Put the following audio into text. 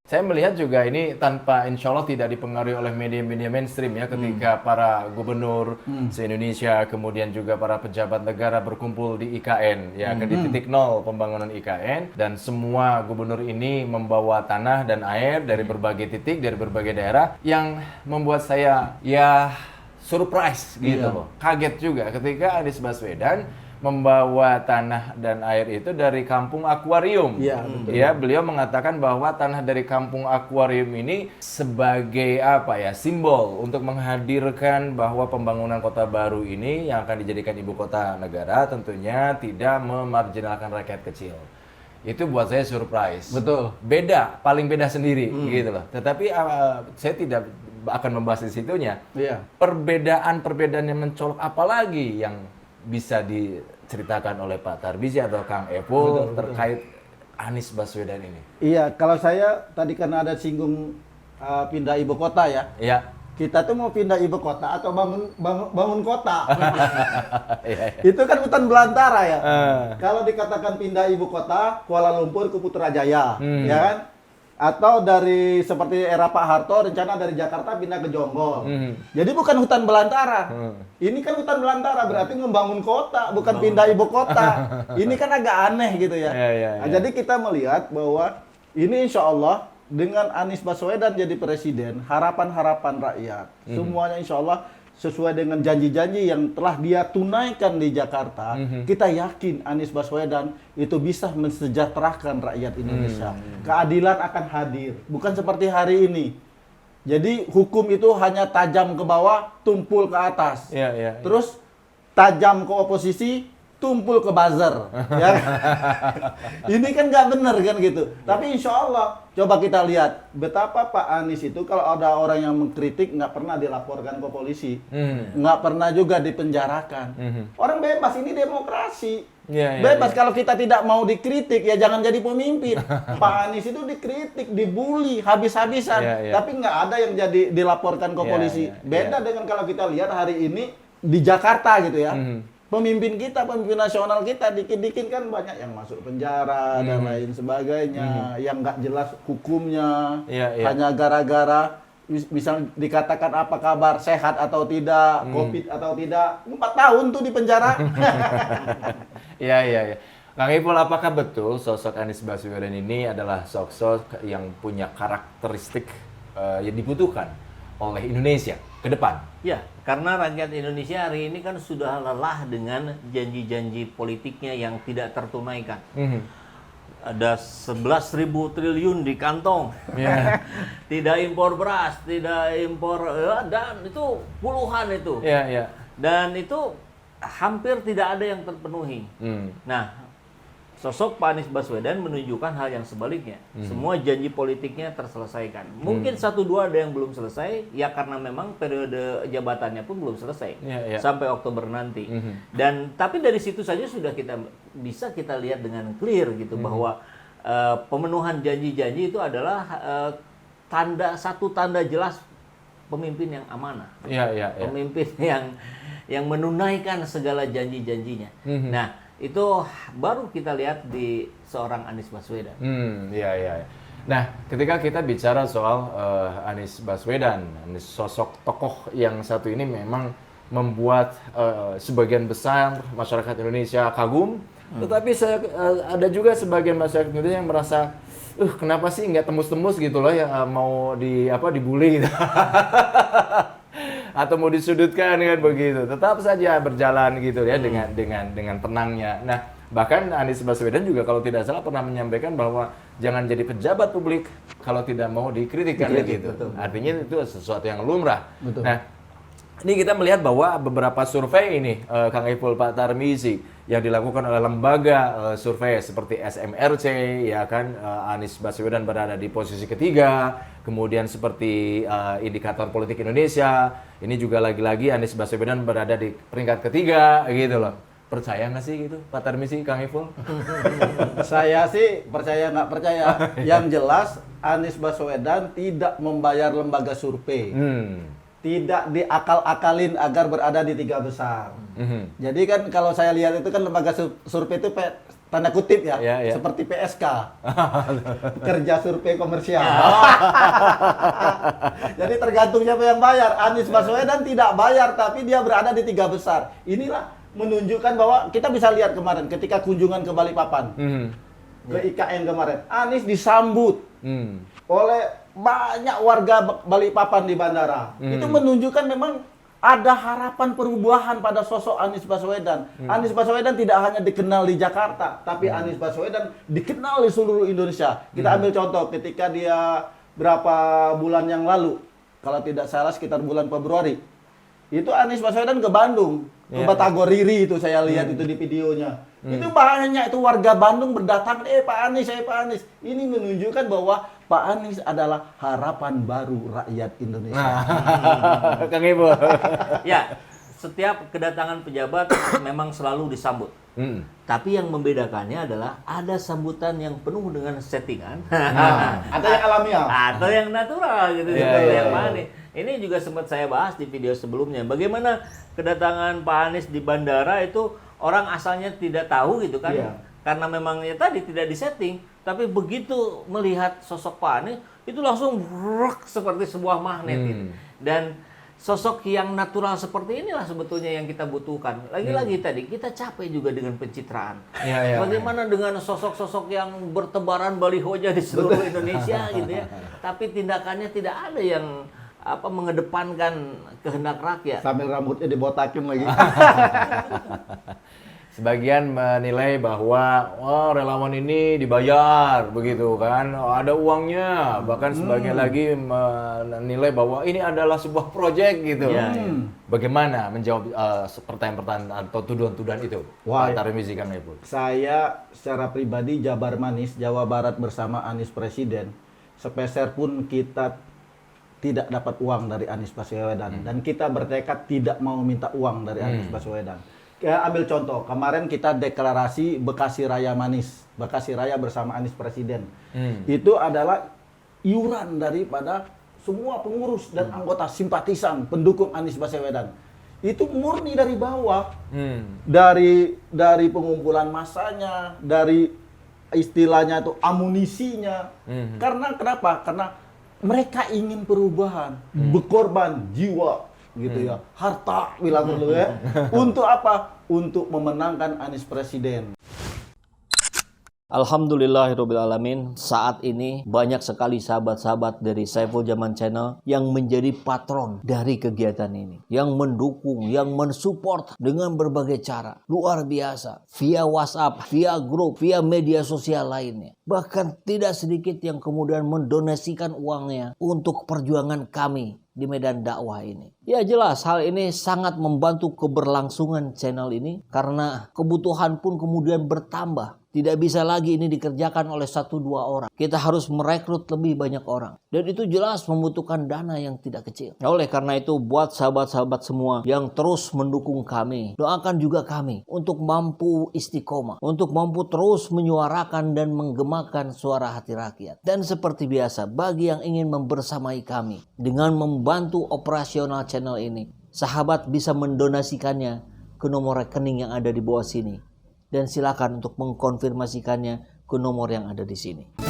Saya melihat juga ini tanpa insya Allah tidak dipengaruhi oleh media-media mainstream ya ketika para gubernur se-Indonesia kemudian juga para pejabat negara berkumpul di IKN ya di titik nol pembangunan IKN dan semua gubernur ini membawa tanah dan air dari berbagai titik dari berbagai daerah yang membuat saya ya surprise gitu loh. Kaget juga ketika Anies Baswedan membawa tanah dan air itu dari kampung akuarium. Iya, betul. Ya, beliau mengatakan bahwa tanah dari kampung akuarium ini sebagai apa ya, simbol untuk menghadirkan bahwa pembangunan kota baru ini yang akan dijadikan ibu kota negara tentunya tidak memarginalkan rakyat kecil. Itu buat saya surprise. Betul. Beda, paling beda sendiri gitu loh. Tetapi saya tidak akan membahas di situnya. Iya. Perbedaan yang mencolok apalagi yang bisa diceritakan oleh Pak Tarmizi atau Kang Epul terkait Anies Baswedan ini? Iya, kalau saya tadi karena ada singgung pindah ibu kota ya. Iya. Kita tuh mau pindah ibu kota atau bangun kota. Iya. Itu kan hutan belantara ya. Kalau dikatakan pindah ibu kota, Kuala Lumpur ke Putrajaya, ya kan? Atau dari seperti era Pak Harto rencana dari Jakarta pindah ke Jonggol. Jadi bukan hutan belantara. Ini kan hutan belantara berarti membangun kota, bukan pindah ibu kota. Ini kan agak aneh gitu ya. Nah, jadi kita melihat bahwa ini insya Allah dengan Anies Baswedan jadi presiden, harapan-harapan rakyat, semuanya insya Allah sesuai dengan janji-janji yang telah dia tunaikan di Jakarta, kita yakin Anies Baswedan itu bisa mensejahterakan rakyat Indonesia. Keadilan akan hadir, bukan seperti hari ini. Jadi hukum itu hanya tajam ke bawah, tumpul ke atas. Terus tajam ke oposisi, tumpul ke buzzer. Ya. Ini kan nggak benar kan gitu. Tapi insya Allah, coba kita lihat betapa Pak Anies itu kalau ada orang yang mengkritik nggak pernah dilaporkan ke polisi, nggak pernah juga dipenjarakan. Orang bebas, ini demokrasi. Bebas. Kalau kita tidak mau dikritik ya jangan jadi pemimpin. Pak Anies itu dikritik, dibully habis-habisan, tapi nggak ada yang jadi dilaporkan ke polisi. Beda dengan kalau kita lihat hari ini di Jakarta gitu ya. Pemimpin kita, pemimpin nasional kita dikit-dikit kan banyak yang masuk penjara dan lain sebagainya, yang nggak jelas hukumnya, hanya gara-gara bisa dikatakan apa kabar, sehat atau tidak, COVID atau tidak, 4 tahun tuh di penjara. Iya. Kang Ipul, apakah betul sosok Anies Baswedan ini adalah sosok yang punya karakteristik yang dibutuhkan oleh Indonesia ke depan? Ya, karena rakyat Indonesia hari ini kan sudah lelah dengan janji-janji politiknya yang tidak tertunaikan. Ada 11.000 triliun di kantong. Tidak impor beras, tidak impor, dan itu puluhan itu. Dan itu hampir tidak ada yang terpenuhi. Nah, sosok Pak Anies Baswedan menunjukkan hal yang sebaliknya. Semua janji politiknya terselesaikan. Mungkin 1-2 ada yang belum selesai, ya karena memang periode jabatannya pun belum selesai sampai Oktober nanti. Dan tapi dari situ saja sudah bisa kita lihat dengan clear gitu bahwa pemenuhan janji-janji itu adalah satu tanda jelas pemimpin yang amanah, pemimpin yang menunaikan segala janji-janjinya. Nah, itu baru kita lihat di seorang Anies Baswedan. Nah, ketika kita bicara soal Anies Baswedan, sosok tokoh yang satu ini memang membuat sebagian besar masyarakat Indonesia kagum, tetapi ada juga sebagian masyarakat Indonesia yang merasa, kenapa sih nggak tembus-tembus gitu loh ya, mau dibully gitu. Atau mau disudutkan kan begitu, tetap saja berjalan gitu ya dengan tenangnya. Nah, bahkan Anies Baswedan juga kalau tidak salah pernah menyampaikan bahwa jangan jadi pejabat publik kalau tidak mau dikritik kan gitu. Artinya itu sesuatu yang lumrah. Nah, ini kita melihat bahwa beberapa survei ini Kang Ipul, Pak Tarmizi yang dilakukan oleh lembaga survei seperti SMRC ya kan, Anies Baswedan berada di posisi ketiga. Kemudian seperti indikator politik Indonesia, ini juga lagi-lagi Anies Baswedan berada di peringkat ketiga gitu loh. Percaya nggak sih gitu Pak Tarmizi, Kang Ipul? Saya sih percaya nggak percaya. Yang jelas Anies Baswedan tidak membayar lembaga survei. Tidak diakal-akalin agar berada di 3 besar. Jadi kan kalau saya lihat itu kan lembaga survei itu tanda kutip ya, Ya. seperti PSK, kerja survei komersial. Jadi tergantung siapa yang bayar. Anies Baswedan tidak bayar, tapi dia berada di 3 besar. Inilah menunjukkan bahwa kita bisa lihat kemarin ketika kunjungan ke Balikpapan, ke IKN kemarin, Anies disambut oleh banyak warga Balikpapan di bandara. Itu menunjukkan memang ada harapan perubahan pada sosok Anies Baswedan. Anies Baswedan tidak hanya dikenal di Jakarta, tapi Anies Baswedan dikenal di seluruh Indonesia. Kita ambil contoh ketika dia berapa bulan yang lalu, kalau tidak salah sekitar bulan Februari, itu Anies Baswedan ke Bandung, ke Batagor Riri itu saya lihat itu di videonya. Itu banyak itu warga Bandung berdatangan, Pak Anies. Ini menunjukkan bahwa Pak Anies adalah harapan baru rakyat Indonesia. Kang Ibu. Ya, setiap kedatangan pejabat memang selalu disambut. Tapi yang membedakannya adalah ada sambutan yang penuh dengan settingan, Atau yang alamiah, atau yang natural gitu, seperti yang Pak Anies. Ini juga sempat saya bahas di video sebelumnya. Bagaimana kedatangan Pak Anies di bandara itu orang asalnya tidak tahu gitu kan, karena memang ya tadi tidak disetting. Tapi begitu melihat sosok Pak Anies itu langsung seperti sebuah magnet gitu. Dan sosok yang natural seperti inilah sebetulnya yang kita butuhkan. Lagi-lagi tadi kita capek juga dengan pencitraan. Bagaimana dengan sosok-sosok yang bertebaran balihonya di seluruh Indonesia gitu ya. Tapi tindakannya tidak ada yang mengedepankan kehendak rakyat. sambil rambutnya dibotakin lagi. Sebagian menilai bahwa relawan ini dibayar begitu kan, ada uangnya. Bahkan sebagian lagi menilai bahwa ini adalah sebuah proyek gitu. Bagaimana menjawab pertanyaan-pertanyaan atau tuduhan-tuduhan itu? Wah, Pak Tarmizi, Kang Ibu. Saya secara pribadi Jabar Manis, Jawa Barat bersama Anies Presiden, sepeser pun kita tidak dapat uang dari Anies Baswedan. Dan kita bertekad tidak mau minta uang dari Anies Baswedan. Ambil contoh, kemarin kita deklarasi Bekasi Raya Manis, Bekasi Raya bersama Anies Presiden. Itu adalah iuran daripada semua pengurus dan anggota simpatisan pendukung Anies Baswedan. Itu murni dari bawah, dari pengumpulan masanya, dari istilahnya itu amunisinya. Karena kenapa? Karena mereka ingin perubahan, berkorban jiwa gitu ya, harta bila perlu ya. Untuk apa? Untuk memenangkan Anies Presiden. Alhamdulillahirrabbilalamin, saat ini banyak sekali sahabat-sahabat dari Saiful Zaman Channel yang menjadi patron dari kegiatan ini, yang mendukung, yang mensupport dengan berbagai cara. Luar biasa, via WhatsApp, via grup, via media sosial lainnya. Bahkan tidak sedikit yang kemudian mendonasikan uangnya untuk perjuangan kami di medan dakwah ini. Ya jelas hal ini sangat membantu keberlangsungan channel ini karena kebutuhan pun kemudian bertambah. Tidak bisa lagi ini dikerjakan oleh 1-2 orang. Kita harus merekrut lebih banyak orang. Dan itu jelas membutuhkan dana yang tidak kecil. Nah, oleh karena itu buat sahabat-sahabat semua yang terus mendukung kami, doakan juga kami untuk mampu istiqomah, untuk mampu terus menyuarakan dan menggemakan suara hati rakyat. Dan seperti biasa, bagi yang ingin membersamai kami dengan membantu operasional channel ini, sahabat bisa mendonasikannya ke nomor rekening yang ada di bawah sini. Dan silakan untuk mengkonfirmasikannya ke nomor yang ada di sini.